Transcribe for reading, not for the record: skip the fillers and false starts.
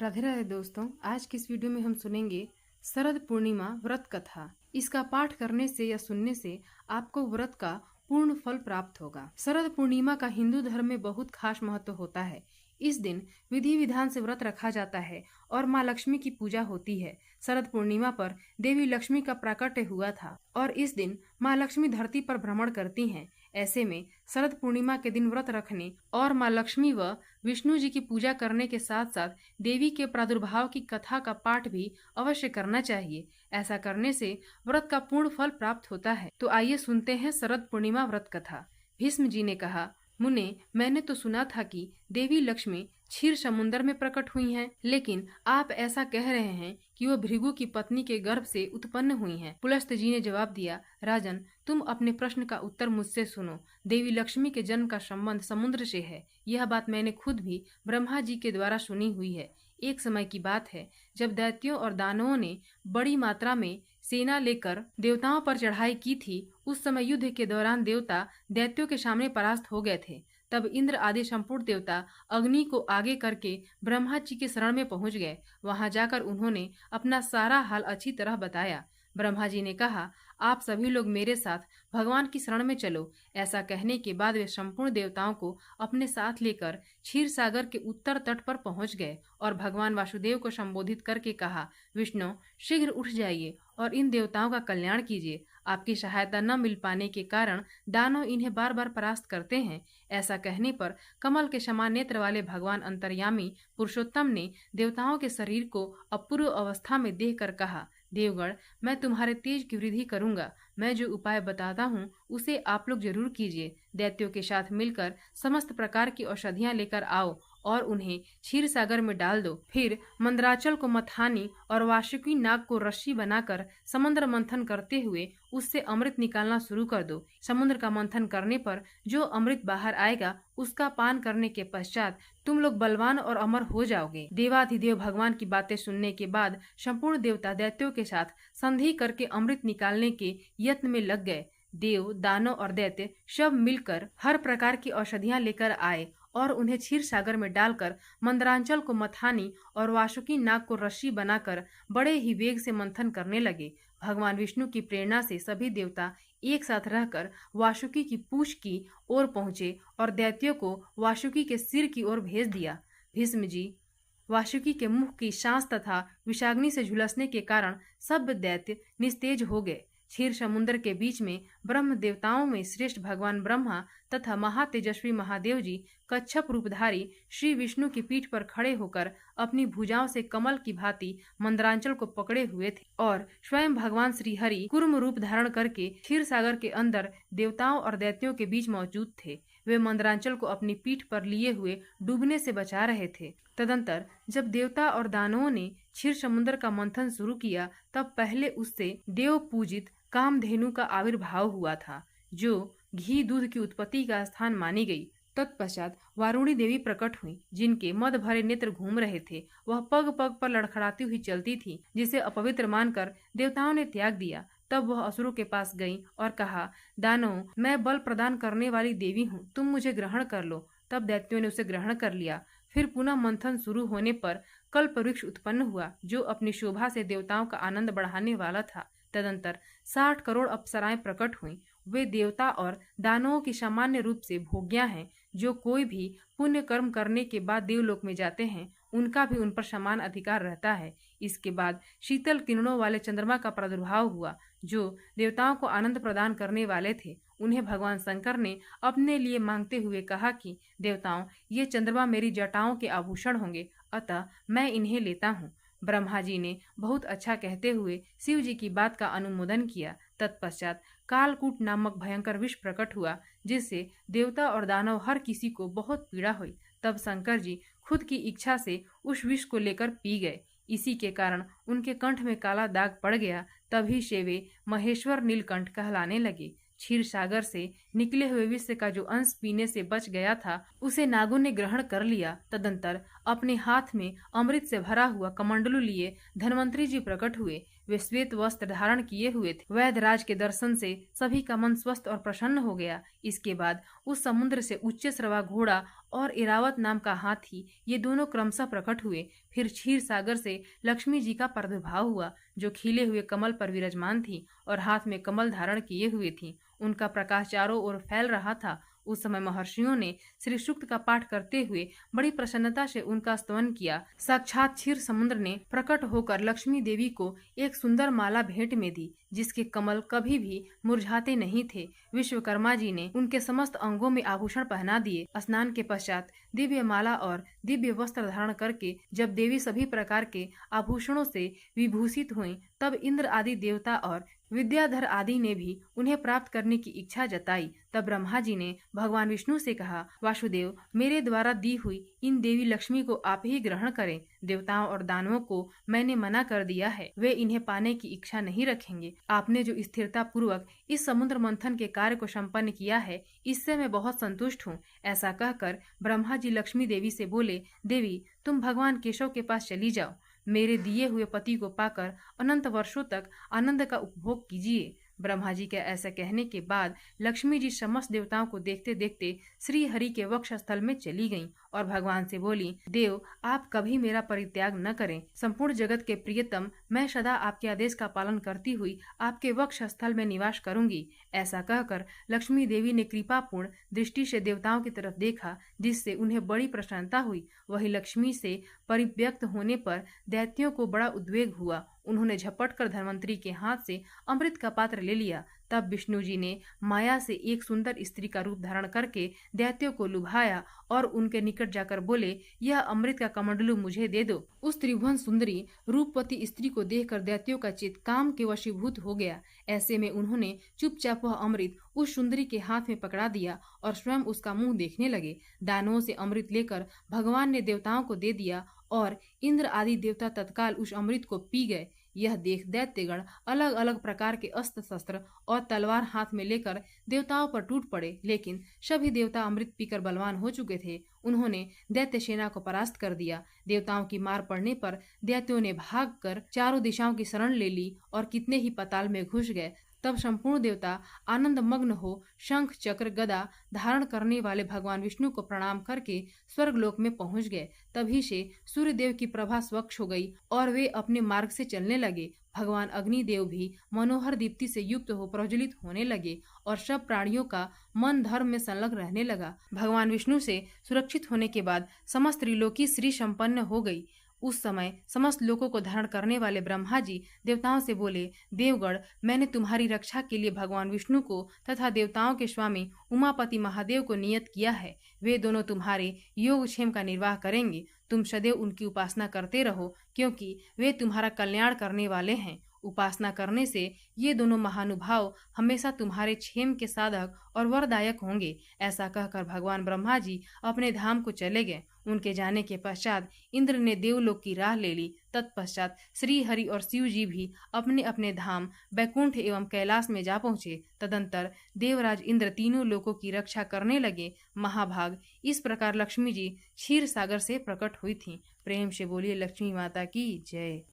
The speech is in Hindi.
राधे राधे दोस्तों, आज की इस वीडियो में हम सुनेंगे शरद पूर्णिमा व्रत कथा। इसका पाठ करने से या सुनने से आपको व्रत का पूर्ण फल प्राप्त होगा। शरद पूर्णिमा का हिंदू धर्म में बहुत खास महत्व होता है। इस दिन विधि विधान से व्रत रखा जाता है और माँ लक्ष्मी की पूजा होती है। शरद पूर्णिमा पर देवी लक्ष्मी का प्राकट्य हुआ था और इस दिन माँ लक्ष्मी धरती पर भ्रमण करती हैं। ऐसे में शरद पूर्णिमा के दिन व्रत रखने और माँ लक्ष्मी व विष्णु जी की पूजा करने के साथ साथ देवी के प्रादुर्भाव की कथा का पाठ भी अवश्य करना चाहिए। ऐसा करने से व्रत का पूर्ण फल प्राप्त होता है। तो आइए सुनते हैं शरद पूर्णिमा व्रत कथा। भीष्म जी ने कहा, मुने, मैंने तो सुना था कि देवी लक्ष्मी क्षीर समुद्र में प्रकट हुई हैं, लेकिन आप ऐसा कह रहे हैं कि वो भृगु की पत्नी के गर्भ से उत्पन्न हुई हैं। पुलस्त जी ने जवाब दिया, राजन, तुम अपने प्रश्न का उत्तर मुझसे सुनो। देवी लक्ष्मी के जन्म का संबंध समुद्र से है। यह बात मैंने खुद भी ब्रह्मा जी के द्वारा सुनी हुई है। एक समय की बात है जब दैत्यों और दानवों ने बड़ी मात्रा में सेना लेकर देवताओं पर चढ़ाई की थी। उस समय युद्ध के दौरान देवता दैत्यों के सामने परास्त हो गए थे। तब इंद्र आदि संपूर्ण देवता अग्नि को आगे करके ब्रह्मा जी के शरण में पहुंच गए। वहां जाकर उन्होंने अपना सारा हाल अच्छी तरह बताया। ब्रह्मा जी ने कहा, आप सभी लोग मेरे साथ भगवान की शरण में चलो। ऐसा कहने के बाद वे संपूर्ण देवताओं को अपने साथ लेकर क्षीर सागर के उत्तर तट पर पहुंच गए और भगवान वासुदेव को संबोधित करके कहा, विष्णु, शीघ्र उठ जाइए और इन देवताओं का कल्याण कीजिए। आपकी सहायता न मिल पाने के कारण दानव इन्हें बार बार परास्त करते हैं। ऐसा कहने पर कमल के समान नेत्र वाले भगवान अंतर्यामी पुरुषोत्तम ने देवताओं के शरीर को अपूर्व अवस्था में देखकर कहा, देवगण, मैं तुम्हारे तेज की वृद्धि करूंगा। मैं जो उपाय बताता हूँ उसे आप लोग जरूर कीजिए। दैत्यों के साथ मिलकर समस्त प्रकार की औषधियाँ लेकर आओ और उन्हें क्षीर सागर में डाल दो। फिर मंदराचल को मथानी और वासुकी नाग को रस्सी बनाकर समुद्र मंथन करते हुए उससे अमृत निकालना शुरू कर दो। समुद्र का मंथन करने पर जो अमृत बाहर आएगा उसका पान करने के पश्चात तुम लोग बलवान और अमर हो जाओगे। देवाधिदेव भगवान की बातें सुनने के बाद संपूर्ण देवता दैत्यों के साथ संधि करके अमृत निकालने के यत्न में लग गए। देव, दानव और दैत्य सब मिलकर हर प्रकार की औषधियाँ लेकर आए और उन्हें क्षीर सागर में डालकर मंदरांचल को मथानी और वासुकी नाग को रस्सी बनाकर बड़े ही वेग से मंथन करने लगे। भगवान विष्णु की प्रेरणा से सभी देवता एक साथ रहकर वासुकी की पूंछ की ओर पहुंचे और दैत्यों को वासुकी के सिर की ओर भेज दिया। भीष्म जी, वासुकी के मुख की सांस तथा विषाग्नि से झुलसने के कारण सब दैत्य निस्तेज हो गए। क्षीर समुद्र के बीच में ब्रह्म देवताओं में श्रेष्ठ भगवान ब्रह्मा तथा महातेजस्वी महादेव जी कच्छप रूपधारी श्री विष्णु की पीठ पर खड़े होकर अपनी भुजाओं से कमल की भांति मंदरांचल को पकड़े हुए थे और स्वयं भगवान श्री हरि कूर्म रूप धारण करके क्षीर सागर के अंदर देवताओं और दैत्यों के बीच मौजूद थे। वे मंदरांचल को अपनी पीठ पर लिए हुए डूबने से बचा रहे थे। तदंतर जब देवता और दानवों ने क्षीर समुद्र का मंथन शुरू किया तब पहले उससे देव पूजित कामधेनु का आविर्भाव हुआ था, जो घी दूध की उत्पत्ति का स्थान मानी गई। तत्पश्चात वारुणी देवी प्रकट हुई, जिनके मद भरे नेत्र घूम रहे थे। वह पग पग पर लड़खड़ाती हुई चलती थी, जिसे अपवित्र मानकर देवताओं ने त्याग दिया। तब वह असुरों के पास गई और कहा, दानव, मैं बल प्रदान करने वाली देवी हूँ, तुम मुझे ग्रहण कर लो। तब दैत्यों ने उसे ग्रहण कर लिया। फिर पुनः मंथन शुरू होने पर कल्प वृक्ष उत्पन्न हुआ, जो अपनी शोभा से देवताओं का आनंद बढ़ाने वाला था। तदंतर 60 करोड़ अप्सराएं प्रकट हुईं। वे देवता और दानवों की सामान्य रूप से भोग्या हैं। जो कोई भी पुण्य कर्म करने के बाद देवलोक में जाते हैं उनका भी उन पर समान अधिकार रहता है। इसके बाद शीतल किरणों वाले चंद्रमा का प्रादुर्भाव हुआ, जो देवताओं को आनंद प्रदान करने वाले थे। उन्हें भगवान शंकर ने अपने लिए मांगते हुए कहा कि देवताओं, ये चंद्रमा मेरी जटाओं के आभूषण होंगे, अतः मैं इन्हें लेता हूँ। ब्रह्मा जी ने बहुत अच्छा कहते हुए शिव जी की बात का अनुमोदन किया। तत्पश्चात कालकूट नामक भयंकर विष प्रकट हुआ, जिससे देवता और दानव हर किसी को बहुत पीड़ा हुई। तब शंकर जी खुद की इच्छा से उस विष को लेकर पी गए। इसी के कारण उनके कंठ में काला दाग पड़ गया। तभी से वे महेश्वर नीलकंठ कहलाने लगे। क्षीर सागर से निकले हुए विष का जो अंश पीने से बच गया था उसे नागों ने ग्रहण कर लिया। तदंतर अपने हाथ में अमृत से भरा हुआ कमंडलू लिए धन्वंतरी जी प्रकट हुए। वे श्वेत वस्त्र धारण किए हुए थे। वैधराज के दर्शन से सभी का मन स्वस्थ और प्रसन्न हो गया। इसके बाद उस समुद्र से उच्च श्रवा घोड़ा और इरावत नाम का हाथी, ये दोनों क्रमशः प्रकट हुए। फिर क्षीर सागर से लक्ष्मी जी का प्रादुर्भाव हुआ, जो खिले हुए कमल पर विराजमान थी और हाथ में कमल धारण किए हुए थी। उनका प्रकाश चारों ओर फैल रहा था। उस समय महर्षियों ने श्री सूक्त का पाठ करते हुए बड़ी प्रसन्नता से उनका स्तवन किया। साक्षात क्षीर समुद्र ने प्रकट होकर लक्ष्मी देवी को एक सुंदर माला भेंट में दी, जिसके कमल कभी भी मुरझाते नहीं थे। विश्वकर्मा जी ने उनके समस्त अंगों में आभूषण पहना दिए। स्नान के पश्चात दिव्य माला और दिव्य वस्त्र धारण करके जब देवी सभी प्रकार के आभूषणों से विभूषित हुई, तब इंद्र आदि देवता और विद्याधर आदि ने भी उन्हें प्राप्त करने की इच्छा जताई। तब ब्रह्मा जी ने भगवान विष्णु से कहा, वासुदेव, मेरे द्वारा दी हुई इन देवी लक्ष्मी को आप ही ग्रहण करें। देवताओं और दानवों को मैंने मना कर दिया है, वे इन्हें पाने की इच्छा नहीं रखेंगे। आपने जो स्थिरता पूर्वक इस समुद्र मंथन के कार्य को संपन्न किया है, इससे मैं बहुत संतुष्ट हूँ। ऐसा कहकर ब्रह्मा जी लक्ष्मी देवी से बोले, देवी, तुम भगवान केशव के पास चली जाओ। मेरे दिए हुए पति को पाकर अनंत वर्षों तक आनंद का उपभोग कीजिए। ब्रह्मा जी के ऐसा कहने के बाद लक्ष्मी जी समस्त देवताओं को देखते देखते श्री हरि के वक्ष स्थल में चली गईं और भगवान से बोली, देव, आप कभी मेरा परित्याग न करें। संपूर्ण जगत के प्रियतम, मैं सदा आपके आदेश का पालन करती हुई आपके वक्ष स्थल में निवास करूंगी। ऐसा कहकर लक्ष्मी देवी ने कृपापूर्ण दृष्टि से देवताओं की तरफ देखा, जिससे उन्हें बड़ी प्रसन्नता हुई। वही लक्ष्मी से परिव्यक्त होने पर दैत्यों को बड़ा उद्वेग हुआ। उन्होंने झपट कर धन्वंतरी के हाथ से अमृत का पात्र ले लिया। तब विष्णु जी ने माया से एक सुंदर स्त्री का रूप धारण करके दैत्यों को लुभाया और उनके निकट जाकर बोले, यह अमृत का कमंडलू मुझे दे दो। उस त्रिभुवन सुंदरी रूपवती स्त्री को देखकर दैत्यों का चित्त काम के वशीभूत हो गया। ऐसे में उन्होंने चुपचाप वह अमृत उस सुंदरी के हाथ में पकड़ा दिया और स्वयं उसका मुंह देखने लगे। दानवों से अमृत लेकर भगवान ने देवताओं को दे दिया और इंद्र आदि देवता तत्काल उस अमृत को पी गए। यह देख दैत्यगण अलग अलग प्रकार के अस्त्र शस्त्र और तलवार हाथ में लेकर देवताओं पर टूट पड़े, लेकिन सभी देवता अमृत पीकर बलवान हो चुके थे। उन्होंने दैत्य सेना को परास्त कर दिया। देवताओं की मार पड़ने पर दैत्यों ने भागकर चारों दिशाओं की शरण ले ली और कितने ही पाताल में घुस गए। तब संपूर्ण देवता आनंद मग्न हो शंख चक्र गदा धारण करने वाले भगवान विष्णु को प्रणाम करके स्वर्गलोक में पहुंच गए। तभी से सूर्यदेव की प्रभा स्वच्छ हो गई और वे अपने मार्ग से चलने लगे। भगवान अग्निदेव भी मनोहर दीप्ति से युक्त हो प्रज्वलित होने लगे और सब प्राणियों का मन धर्म में संलग्न रहने लगा। भगवान विष्णु से सुरक्षित होने के बाद समस्त त्रिलोकी श्री संपन्न हो गई। उस समय समस्त लोकों को धारण करने वाले ब्रह्मा जी देवताओं से बोले, देवगण, मैंने तुम्हारी रक्षा के लिए भगवान विष्णु को तथा देवताओं के स्वामी उमापति महादेव को नियत किया है। वे दोनों तुम्हारे योगक्षेम का निर्वाह करेंगे। तुम सदैव उनकी उपासना करते रहो, क्योंकि वे तुम्हारा कल्याण करने वाले हैं। उपासना करने से ये दोनों महानुभाव हमेशा तुम्हारे क्षेम के साधक और वरदायक होंगे। ऐसा कहकर भगवान ब्रह्मा जी अपने धाम को चले गए। उनके जाने के पश्चात इंद्र ने देवलोक की राह ले ली। तत्पश्चात श्री हरि और शिव जी भी अपने अपने धाम बैकुंठ एवं कैलाश में जा पहुँचे। तदंतर देवराज इंद्र तीनों लोकों की रक्षा करने लगे। महाभाग, इस प्रकार लक्ष्मी जी क्षीर सागर से प्रकट हुई थी। प्रेम से बोलिए लक्ष्मी माता की जय।